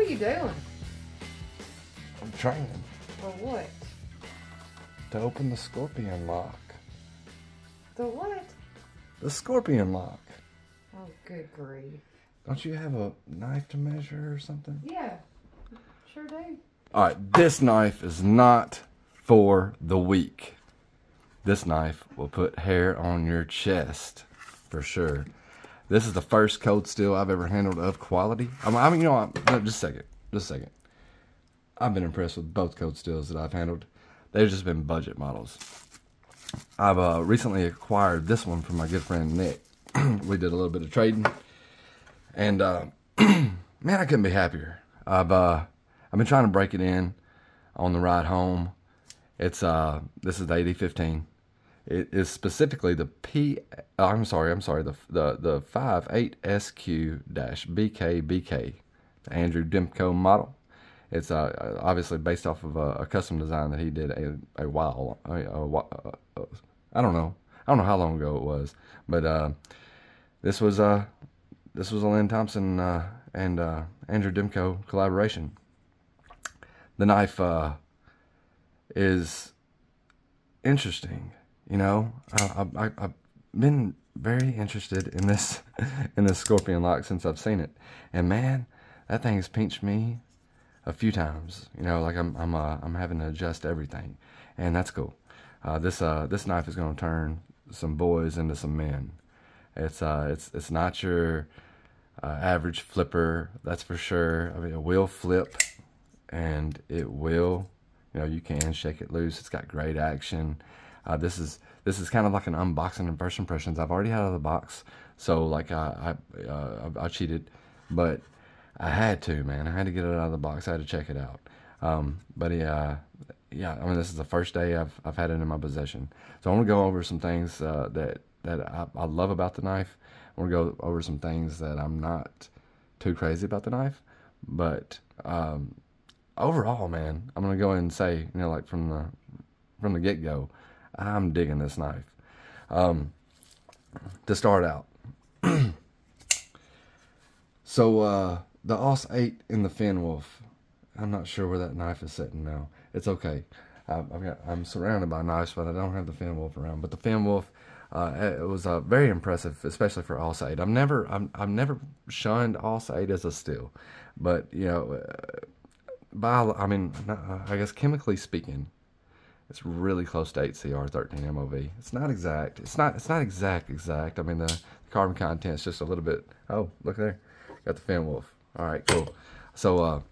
you doing? I'm training For what? to open the scorpion lock. The what? The scorpion lock. Oh, good grief. Don't you have a knife to measure or something? Yeah, sure do. Alright, this knife is not for the weak. This knife will put hair on your chest, for sure. This is the first cold steel I've ever handled of quality. I mean, you know, just a second. I've been impressed with both cold steels that I've handled. They've just been budget models. I've recently acquired this one from my good friend Nick. We did a little bit of trading, and man, I couldn't be happier. I've been trying to break it in on the ride home. It's this is the AD15. It is specifically the the 58SQ-BKBK, the Andrew Demko model. It's obviously based off of a custom design that he did a while. I don't know how long ago it was, but this was a Lynn Thompson and Andrew Demko collaboration. The knife is interesting. You know, I've been very interested in this scorpion lock since I've seen it, and man, that thing has pinched me a few times. You know, like I'm having to adjust everything, and that's cool. This knife is going to turn some boys into some men. It's not your average flipper, that's for sure. I mean, it will flip, and it will. You know, you can shake it loose. It's got great action. This is kind of like an unboxing and first impressions. I've already had it out of the box, so like I cheated, but I had to, man. I had to get it out of the box. I had to check it out. But yeah, I mean, this is the first day I've had it in my possession. So I want to go over some things that I love about the knife. I want to go over some things that I'm not too crazy about the knife, but overall, man, I'm gonna go ahead and say, you know, like from the get-go, I'm digging this knife. To start out, so the AS-8 in the Fenwolf, I'm not sure where that knife is sitting now. It's okay. I'm surrounded by knives, but I don't have the Fenwolf around. But the Fenwolf, it was very impressive, especially for AS-8. I've never shunned AS-8 as a steel, but you know, I guess chemically speaking, it's really close to 8CR13 MOV. It's not exact. It's not exact. I mean, the carbon content's just a little bit. Oh, look there. Got the Fenwolf. All right, cool. So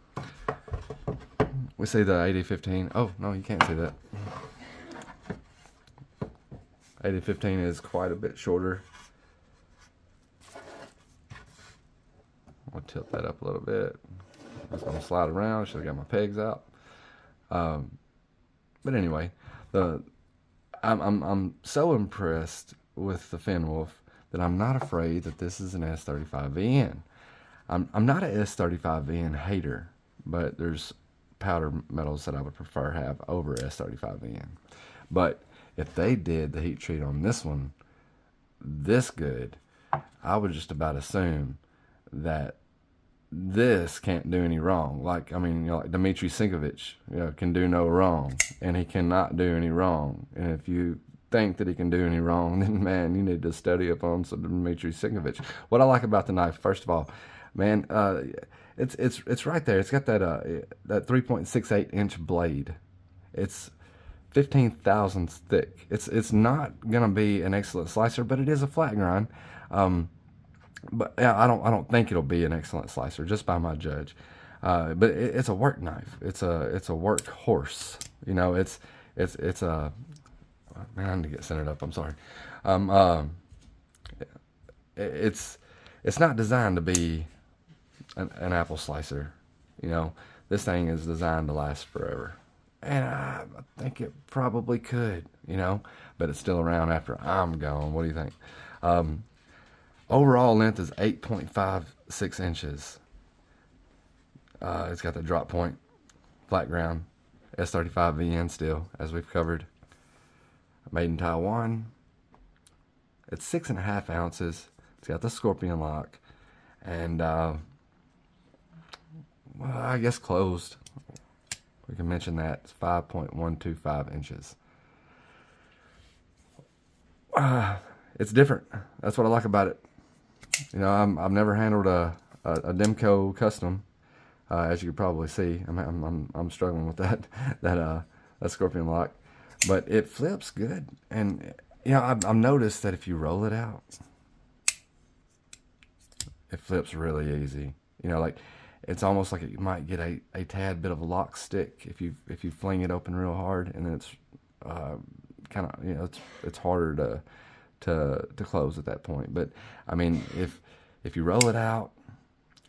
we see the AD15. Oh no, you can't see that. AD15 is quite a bit shorter. I'll tilt that up a little bit. I'm just gonna slide around. Should have got my pegs out. But anyway, I'm so impressed with the Fenwolf that I'm not afraid that this is an S35VN. I'm not an S35VN hater, but there's powder metals that I would prefer have over S35VN. But if they did the heat treat on this one this good, I would just about assume that this can't do any wrong. Like, I mean, you know, like Dmitry Sinkovich, you know, can do no wrong, and he cannot do any wrong. And if you think that he can do any wrong, then man, you need to study up on some Dmitry Sinkovich. What I like about the knife, first of all, man, it's right there. It's got that 3.68 inch blade. It's 15 thousandths thick. It's not gonna be an excellent slicer, but it is a flat grind. But yeah, I don't think it'll be an excellent slicer just by my judge. But it's a work knife. It's a work horse. You know, it's a man. I need to get centered up. I'm sorry. It's not designed to be an apple slicer. You know, this thing is designed to last forever, and I think it probably could. You know, but it's still around after I'm gone. What do you think? Overall length is 8.56 inches. It's got the drop point, flat ground, S35VN steel, as we've covered. Made in Taiwan. It's 6.5 ounces. It's got the scorpion lock, and well, I guess closed. We can mention that. It's 5.125 inches. It's different. That's what I like about it. You know, I've never handled a Demko custom, as you can probably see. I'm struggling with that scorpion lock, but it flips good. And you know, I've noticed that if you roll it out, it flips really easy. You know, like it's almost like it might get a tad bit of a lock stick if you fling it open real hard, and then it's kind of, you know, it's harder to close at that point. But I mean, if you roll it out,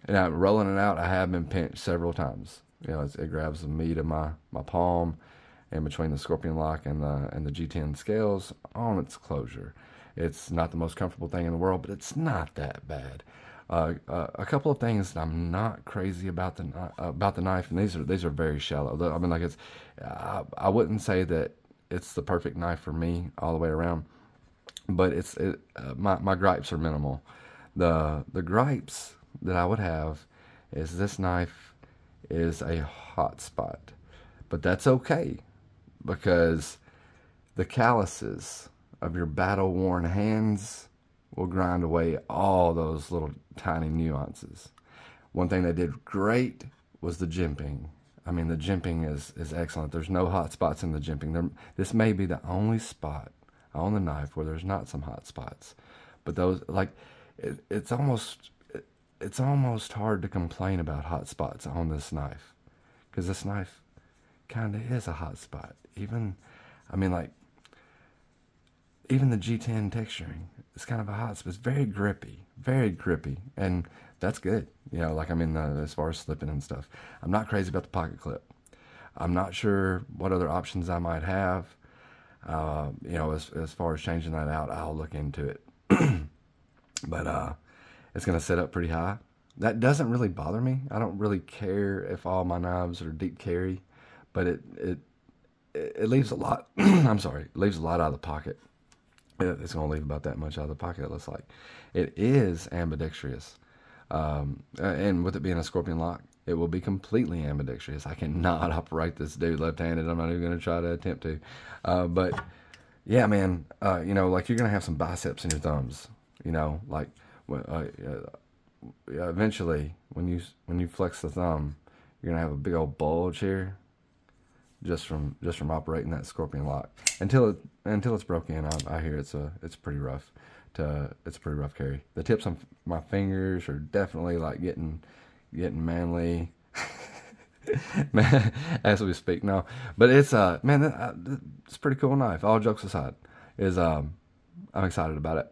and rolling it out, I have been pinched several times. You know, it grabs the meat of my palm, and between the scorpion lock and the G10 scales on its closure. It's not the most comfortable thing in the world, but it's not that bad. A couple of things that I'm not crazy about the knife, and these are very shallow. I mean, like I wouldn't say that it's the perfect knife for me all the way around, but my gripes are minimal. The gripes that I would have is this knife is a hot spot, but that's okay because the calluses of your battle-worn hands will grind away all those little tiny nuances. One thing they did great was the jimping. I mean, the jimping is excellent. There's no hot spots in the jimping. This may be the only spot on the knife where there's not some hot spots. But those, like, it's almost hard to complain about hot spots on this knife, because this knife kind of is a hot spot. Even the G10 texturing is kind of a hot spot. It's very grippy, and that's good. You know, like, I mean, as far as slipping and stuff. I'm not crazy about the pocket clip. I'm not sure what other options I might have. You know, as far as changing that out, I'll look into it. But it's going to set up pretty high. That doesn't really bother me. I don't really care if all my knives are deep carry, but it leaves a lot. I'm sorry, it leaves a lot out of the pocket. It's going to leave about that much out of the pocket, it looks like. It is ambidextrous. And with it being a scorpion lock, it will be completely ambidextrous. I cannot operate this dude left-handed. I'm not even going to try to attempt to. But yeah, man, you know, like, you're going to have some biceps in your thumbs. You know, like, eventually when you flex the thumb, you're going to have a big old bulge here. Just from operating that scorpion lock until it's broken in. I hear it's pretty rough. It's a pretty rough carry. The tips on my fingers are definitely like getting manly, man, as we speak now. But it's man, it's a pretty cool knife. All jokes aside, I'm excited about it.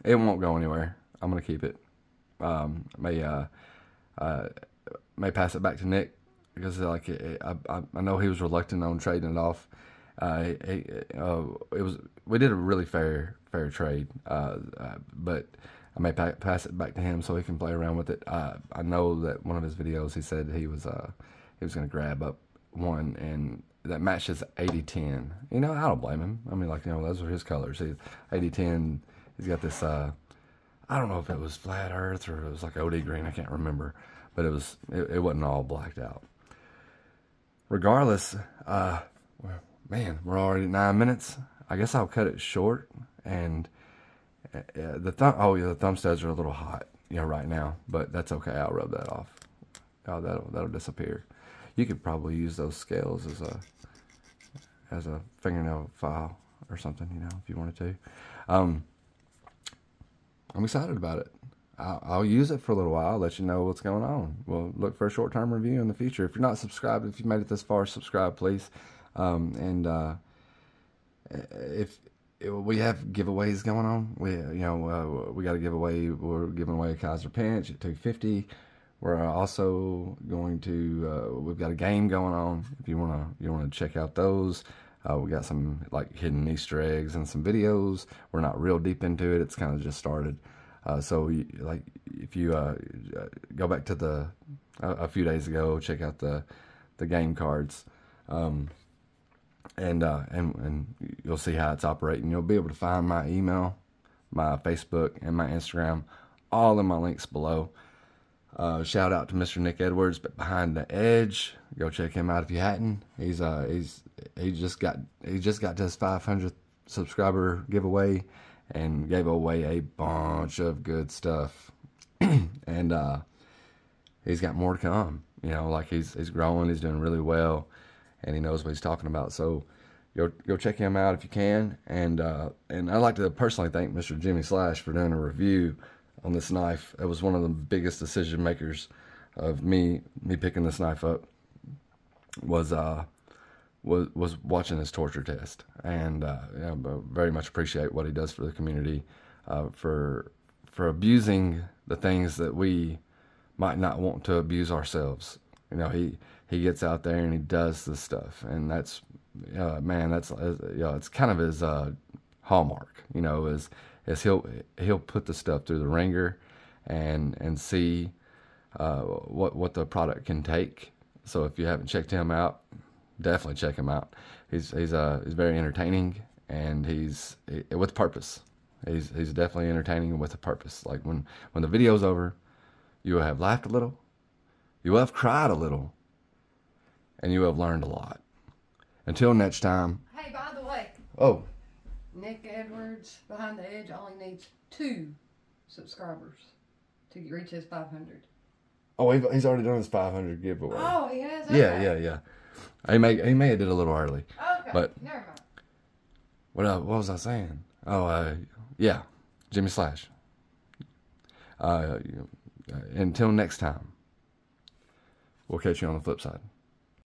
It won't go anywhere. I'm gonna keep it. May pass it back to Nick, because like I know he was reluctant on trading it off. We did a really fair trade, but I may pass it back to him so he can play around with it. I know that one of his videos he said he was going to grab up one and that matches AD10. You know, I don't blame him. I mean, like, you know, those are his colors. AD10. He's got this. I don't know if it was flat earth or it was like OD green. I can't remember, but it wasn't all blacked out. Regardless, man, we're already 9 minutes. I guess I'll cut it short. And the thumb studs are a little hot, you know, right now, but that's okay. I'll rub that off. Oh, that'll disappear. You could probably use those scales as a fingernail file or something, you know, if you wanted to. I'm excited about it. I'll use it for a little while. I'll let you know what's going on. We'll look for a short-term review in the future. If you're not subscribed, if you made it this far, subscribe, please. If we have giveaways going on, we got a giveaway. We're giving away a Kaiser Pinch at $250. We're also going to we've got a game going on. If you wanna check out those. We got some like hidden Easter eggs and some videos. We're not real deep into it. It's kind of just started. So if you go back to a few days ago, check out the game cards, and you'll see how it's operating. You'll be able to find my email, my Facebook, and my Instagram, all in my links below. Shout out to Mr. Nick Edwards, but Behind the Edge. Go check him out if you hadn't. He just got to his 500th subscriber giveaway and gave away a bunch of good stuff. And he's got more to come. You know, like he's growing, he's doing really well, and he knows what he's talking about. So go check him out if you can. And I'd like to personally thank Mr. Jimmy Slash for doing a review on this knife. It was one of the biggest decision makers of me picking this knife up. Was watching his torture test, and very much appreciate what he does for the community, for abusing the things that we might not want to abuse ourselves. You know, he gets out there and he does this stuff, and that's man, that's it's kind of his hallmark. You know, is he'll put the stuff through the ringer and see what the product can take. So if you haven't checked him out, definitely check him out. He's very entertaining, and he's with purpose. He's definitely entertaining with a purpose. Like when the video's over, you will have laughed a little, you will have cried a little, and you will have learned a lot. Until next time. Hey, by the way. Oh. Nick Edwards, Behind the Edge, only needs 2 subscribers to reach his 500. Oh, he's already done his 500 giveaway. Oh, he has? Okay. Yeah. He may have did a little early. Okay, but never mind. What was I saying? Oh, yeah, Jimmy Slash. Until next time, we'll catch you on the flip side.